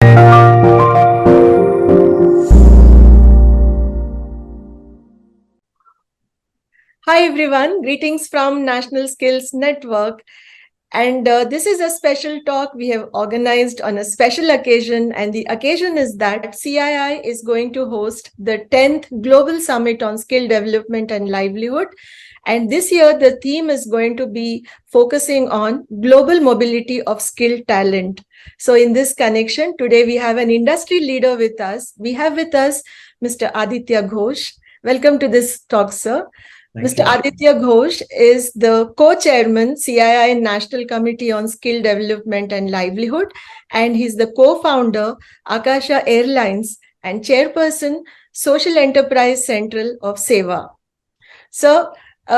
Hi everyone, greetings from National Skills Network. And this is a special talk we have organized on a special occasion. And the occasion is that CII is going to host the 10th Global Summit on Skill Development and Livelihood. And this year, the theme is going to be focusing on global mobility of skilled talent. So in this connection, today we have an industry leader with us. We have with us Mr. Aditya Ghosh. Welcome to this talk, sir. Mr. Aditya Ghosh is the co-chairman, CII National Committee on Skill Development and Livelihood, and he's the co-founder, Akasa Airlines, and chairperson, Social Enterprise Central of SEWA. So,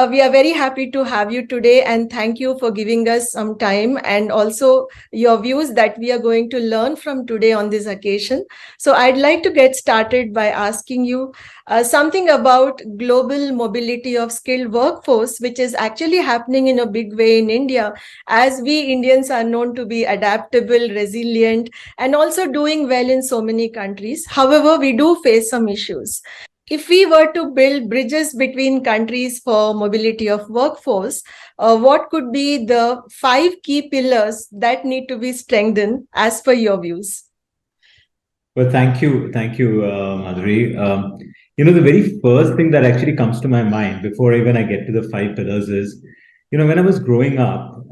we are very happy to have you today, and thank you for giving us some time and also your views that we are going to learn from today on this occasion. So I'd like to get started by asking you something about global mobility of skilled workforce, which is actually happening in a big way in India, as we Indians are known to be adaptable, resilient, and also doing well in so many countries. However, we do face some issues. If we were to build bridges between countries for mobility of workforce, what could be the 5 key pillars that need to be strengthened as per your views? Well, thank you, Madhuri. The very first thing that actually comes to my mind before even I get to the 5 pillars is, when I was growing up,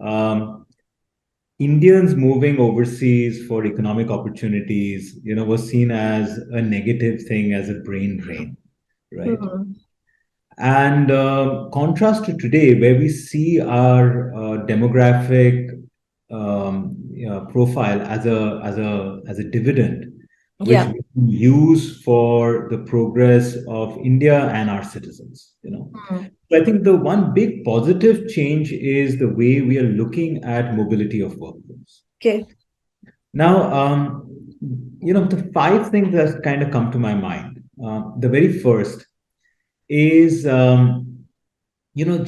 Indians moving overseas for economic opportunities, was seen as a negative thing, as a brain drain, right? Mhm. And contrast to today, where we see our demographic profile as a dividend, which Yeah. we can use for the progress of India and our citizens. Mhm. So I think the one big positive change is the way we are looking at mobility of workforce. Okay. Now, the 5 things that kind of come to my mind. The very first is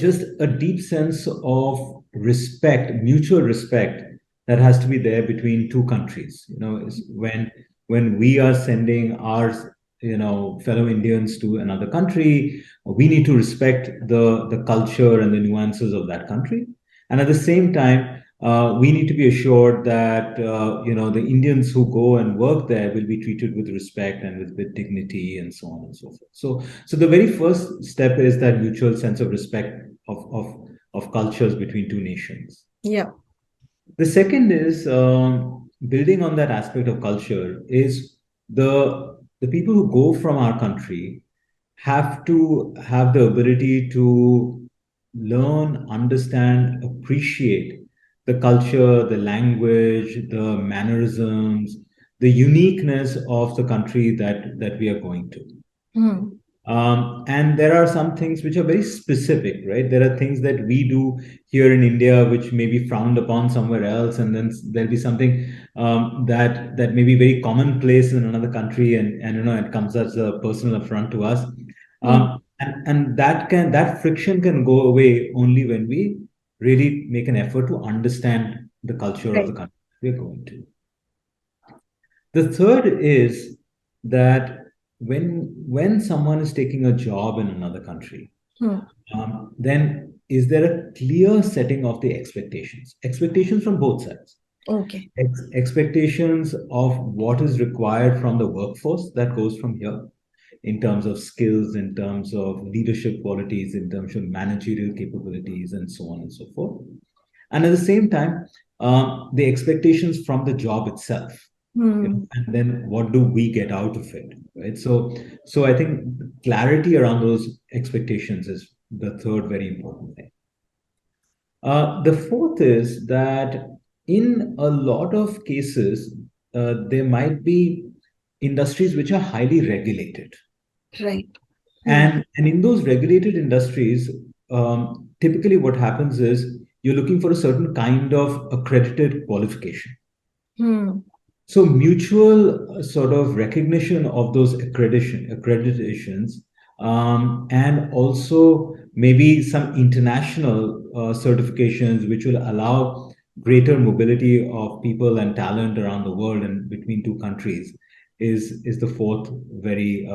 just a deep sense of respect, mutual respect, that has to be there between two countries. Is when we are sending our fellow Indians to another country, we need to respect the culture and the nuances of that country, and at the same time, we need to be assured that the Indians who go and work there will be treated with respect and with dignity and so on and so forth. So the very first step is that mutual sense of respect of cultures between two nations. Yeah. The second is, building on that aspect of culture, is the people who go from our country have to have the ability to learn, understand, appreciate the culture, the language, the mannerisms, the uniqueness of the country that we are going to. Mhm. And there are some things which are very specific, right? There are things that we do here in India which may be frowned upon somewhere else, and then there'll be something that may be very commonplace in another country, and it comes as a personal affront to us. And that friction can go away only when we really make an effort to understand the culture of the Right. country we're going to. The third is that when someone is taking a job in another country, Mhm. then is there a clear setting of the expectations from both sides? Okay. Expectations of what is required from the workforce that goes from here, in terms of skills, in terms of leadership qualities, in terms of managerial capabilities, and so on and so forth. And at the same time, the expectations from the job itself. Mhm. And then what do we get out of it, right? So I think clarity around those expectations is the third very important thing. The fourth is that in a lot of cases, there might be industries which are highly regulated. Right. And in those regulated industries, typically what happens is you're looking for a certain kind of accredited qualification. Mhm. So mutual sort of recognition of those accreditations, and also maybe some international certifications which will allow greater mobility of people and talent around the world and between two countries is the fourth very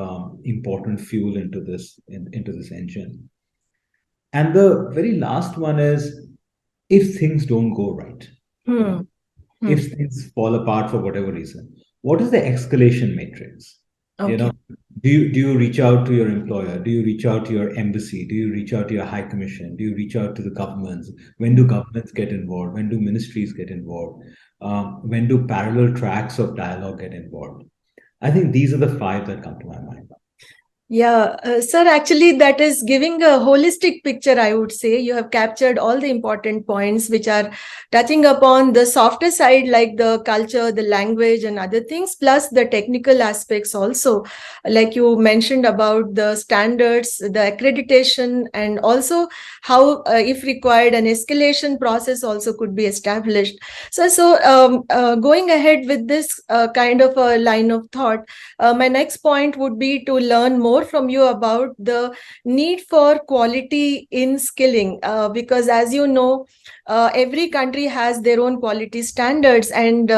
important fuel into this engine. And the very last one is, if things don't go right, you know, if things fall apart for whatever reason, what is the escalation matrix? You Okay. know, do you reach out to your employer? Do you reach out to your embassy? Do you reach out to your high commission? Do you reach out to the governments? When do governments get involved? When do ministries get involved? When do parallel tracks of dialogue get involved? I think these are the five that come to my mind. Yeah, sir, actually, that is giving a holistic picture, I would say. You have captured all the important points which are touching upon the softer side, like the culture, the language, and other things, plus the technical aspects also. Like you mentioned about the standards, the accreditation, and also how, if required, an escalation process also could be established. Going ahead with this kind of a line of thought, my next point would be to learn more from you about the need for quality in skilling, because as you know, every country has their own quality standards, and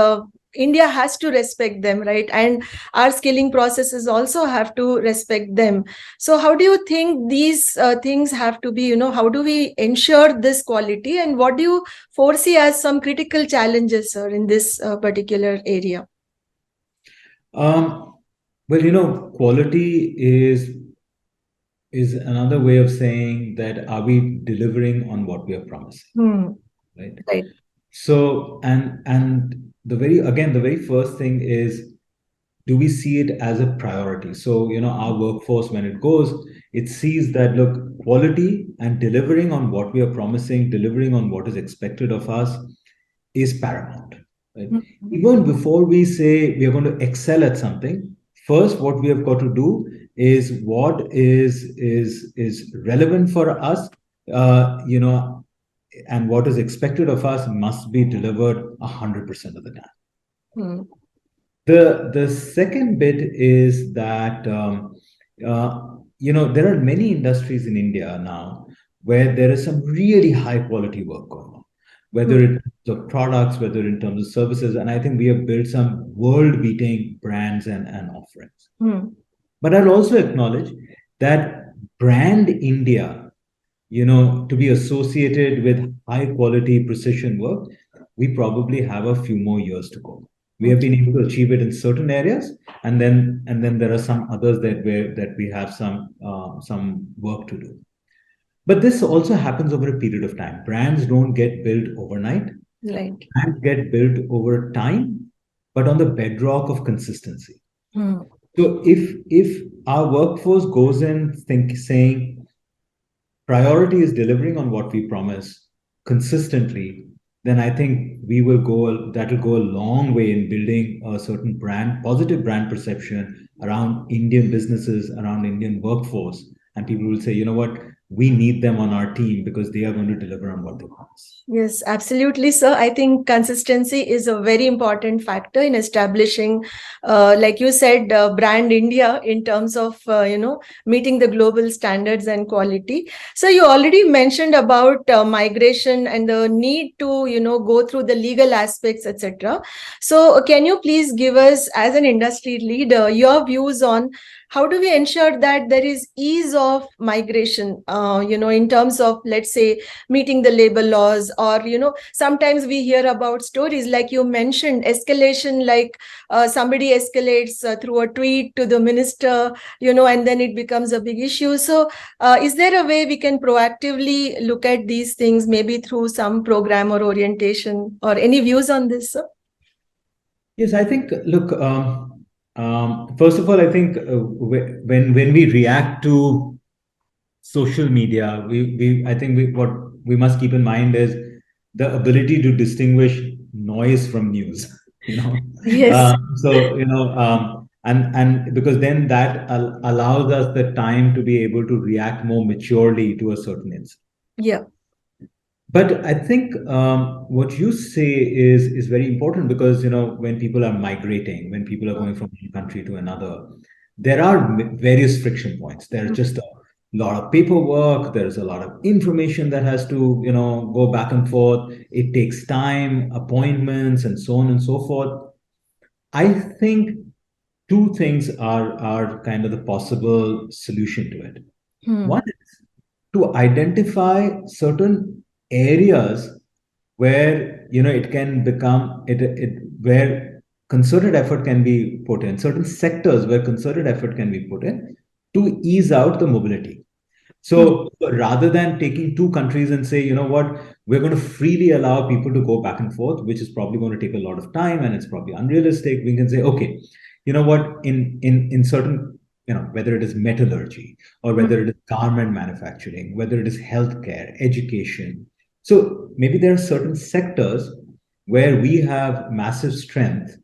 India has to respect them, right? And our skilling processes also have to respect them. So how do you think these things have to be, how do we ensure this quality, and what do you foresee as some critical challenges, sir, in this particular area? Um, well, quality is another way of saying that, are we delivering on what we are promising, right? Right. So, and the very first thing is, do we see it as a priority? So, our workforce, when it goes, it sees that, look, quality and delivering on what we are promising, delivering on what is expected of us is paramount, right? Even before we say we are going to excel at something, first, what we have got to do is what is relevant for us, and what is expected of us must be delivered 100% of the time. The second bit is that there are many industries in India now where there is some really high quality work going on, whether in terms of products, whether in terms of services, and I think we have built some world beating brands and offerings. But I'll also acknowledge that brand India, to be associated with high quality precision work, we probably have a few more years to go. We have been able to achieve it in certain areas, and then there are some others that we have some work to do. But this also happens over a period of time. Brands don't get built overnight. Right. Brands get built over time, but on the bedrock of consistency. So if our workforce goes in saying priority is delivering on what we promise consistently, then I think that will go a long way in building a certain positive brand perception around Indian businesses, around Indian workforce. And people will say, you know what, we need them on our team because they are going to deliver on what they promise. Yes, absolutely, sir. I think consistency is a very important factor in establishing, like you said, brand India in terms of, meeting the global standards and quality. So you already mentioned about migration and the need to, go through the legal aspects, etc. So can you please give us, as an industry leader, your views on how do we ensure that there is ease of migration, in terms of, let's say, meeting the labor laws, or sometimes we hear about stories like you mentioned, escalation, like somebody escalates through a tweet to the minister, and then it becomes a big issue. So is there a way we can proactively look at these things, maybe through some program or orientation, or any views on this, sir? Yes, I think, look, first of all, I think when we react to social media, what we must keep in mind is the ability to distinguish noise from news. Yes. And because then that allows us the time to be able to react more maturely to a certain incident. Yeah. But I think what you say is very important, because when people are migrating, when people are going from one country to another, there are various friction points. There are just lot of paperwork. There's a lot of information that has to, go back and forth. It takes time, appointments, and so on and so forth. I think two things are kind of the possible solution to it. One is to identify certain areas where it can become it where concerted effort can be put in, certain sectors where concerted effort can be put in to ease out the mobility. So rather than taking two countries and say, you know what, we're going to freely allow people to go back and forth, which is probably going to take a lot of time and it's probably unrealistic, we can say, okay, you know what, in certain, whether it is metallurgy or whether it is garment manufacturing, whether it is healthcare, education. So maybe there are certain sectors where we have massive strength,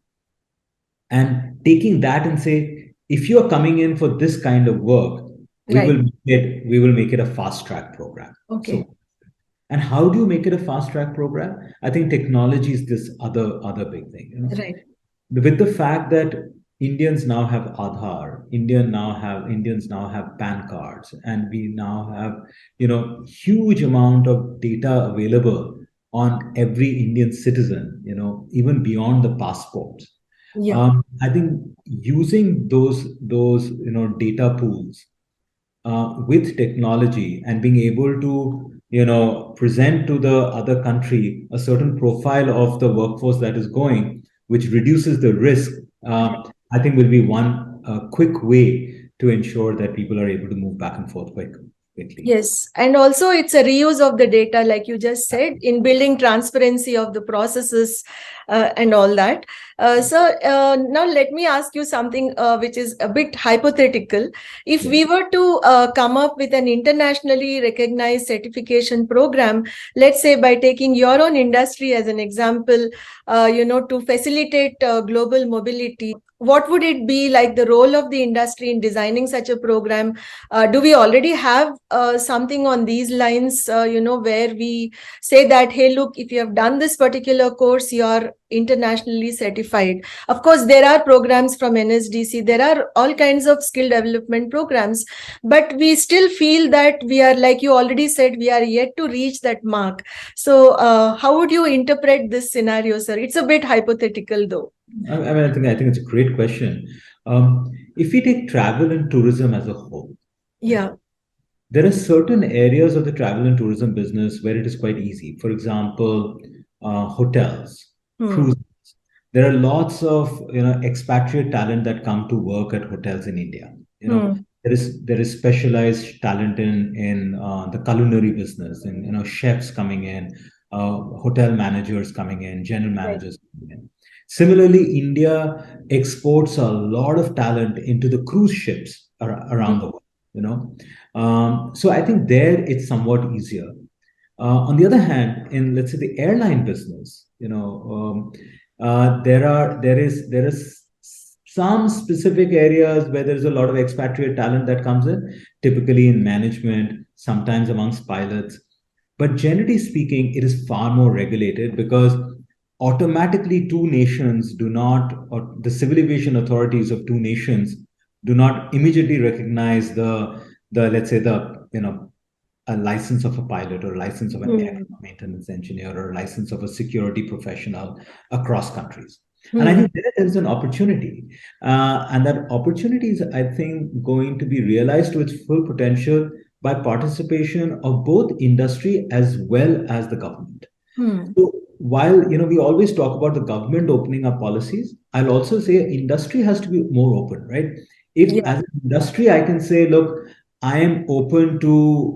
and taking that and say, if you are coming in for this kind of work, Right. we will make it a fast track program. Okay. So, and how do you make it a fast track program? I think technology is this other big thing. Right. With the fact that Indians now have Aadhaar, Indians now have PAN cards, and we now have huge amount of data available on every Indian citizen, even beyond the passports. Yeah. I think using those data pools with technology and being able to present to the other country a certain profile of the workforce that is going, which reduces the risk, I think will be one quick way to ensure that people are able to move back and forth quickly. Yes, and also it's a reuse of the data, like you just said, in building transparency of the processes and all that. Now let me ask you something which is a bit hypothetical. If we were to come up with an internationally recognized certification program, let's say by taking your own industry as an example, to facilitate global mobility, what would it be like the role of the industry in designing such a program? Do we already have something on these lines, where we say that, hey, look, if you have done this particular course, you are internationally certified? Of course, there are programs from NSDC, there are all kinds of skill development programs, but we still feel that we are, like you already said, we are yet to reach that mark. So how would you interpret this scenario, sir? It's a bit hypothetical, though. I think it's a great question. If we take travel and tourism as a whole, Yeah. there are certain areas of the travel and tourism business where it is quite easy. For example, hotels, cruises. There are lots of expatriate talent that come to work at hotels in India. There is specialized talent in the culinary business, and chefs coming in, hotel managers coming in, general managers coming in. Similarly, India exports a lot of talent into the cruise ships around the world. So I think there it's somewhat easier. On the other hand, in, let's say, the airline business, there is some specific areas where there's a lot of expatriate talent that comes in, typically in management, sometimes amongst pilots. But generally speaking, it is far more regulated, because automatically two nations do not, or the civil aviation authorities of two nations do not immediately recognize the let's say a license of a pilot, or a license of an aircraft maintenance engineer, or a license of a security professional across countries. And I think there is an opportunity, and that opportunity is, I think, going to be realized to its full potential by participation of both industry as well as the government. So while we always talk about the government opening up policies, I'll also say industry has to be more open, right? If as an industry I can say, look, I am open to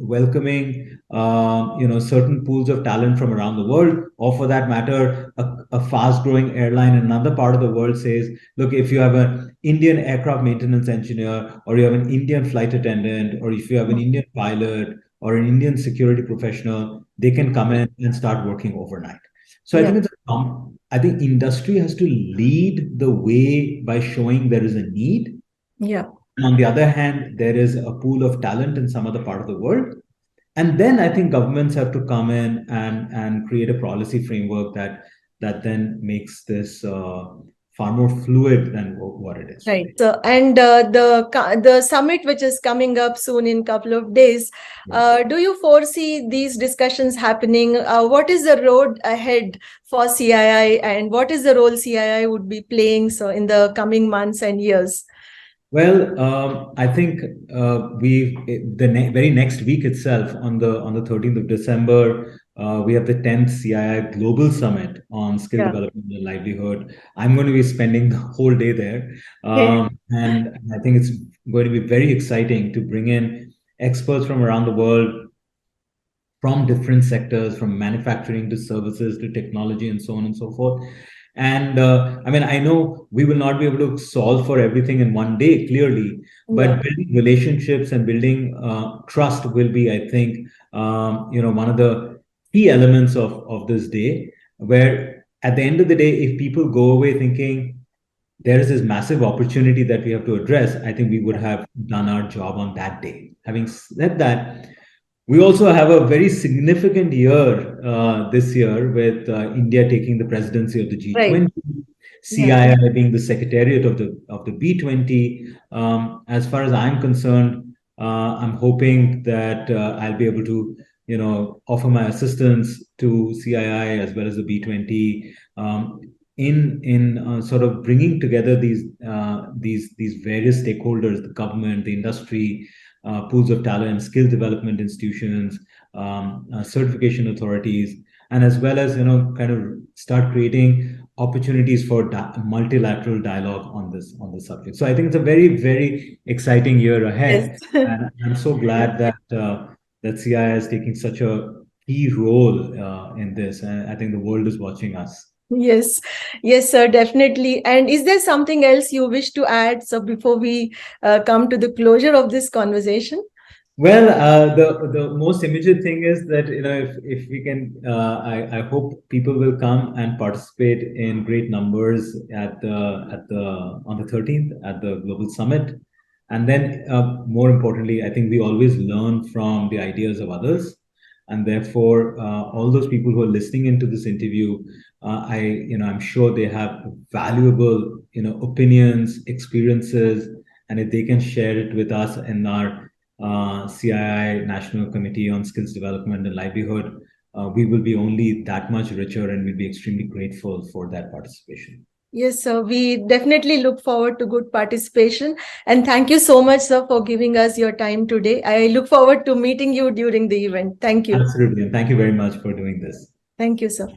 welcoming certain pools of talent from around the world, or for that matter, a fast-growing airline in another part of the world says, look, if you have an Indian aircraft maintenance engineer, or you have an Indian flight attendant, or if you have an Indian pilot or an Indian security professional, they can come in and start working overnight. So I think I think industry has to lead the way by showing there is a need. Yeah. And on the other hand, there is a pool of talent in some other part of the world. And then I think governments have to come in and create a policy framework that then makes this far more fluid than what it is Right. today. So, and the summit, which is coming up soon in a couple of days, do you foresee these discussions happening? What is the road ahead for CII, and what is the role CII would be playing so in the coming months and years? Well, I think very next week itself, on the 13th of December, we have the 10th CII Global Summit on Skill Development and Livelihood. I'm going to be spending the whole day there, and I think it's going to be very exciting to bring in experts from around the world, from different sectors, from manufacturing to services to technology and so on and so forth. And I mean, I know we will not be able to solve for everything in one day, clearly, but building relationships and building trust will be, I think, one of the key elements of this day, where at the end of the day, if people go away thinking there is this massive opportunity that we have to address, I think we would have done our job on that day. Having said that, we also have a very significant year this year, with India taking the presidency of the G20, CII being the secretariat of the B20. As far as I'm concerned, I'm hoping that I'll be able to, offer my assistance to CII as well as the B20, in sort of bringing together these various stakeholders, the government, the industry, pools of talent, skill development institutions, certification authorities, and as well as kind of start creating opportunities for multilateral dialogue on this subject. So I think it's a very, very exciting year ahead, and I'm so glad that that CII is taking such a key role in this, and I think the world is watching us. Yes, yes, sir, definitely. And is there something else you wish to add, so before we come to the closure of this conversation? Well, the most immediate thing is that if we can, I hope people will come and participate in great numbers on the 13th at the Global Summit, and then more importantly, I think we always learn from the ideas of others, and therefore all those people who are listening into this interview, I'm sure they have valuable opinions, experiences, and if they can share it with us in our CII National Committee on Skills Development and Livelihood, we will be only that much richer, and we'll be extremely grateful for that participation. Yes, sir. We definitely look forward to good participation. And thank you so much, sir, for giving us your time today. I look forward to meeting you during the event. Thank you. Absolutely. And thank you very much for doing this. Thank you, sir.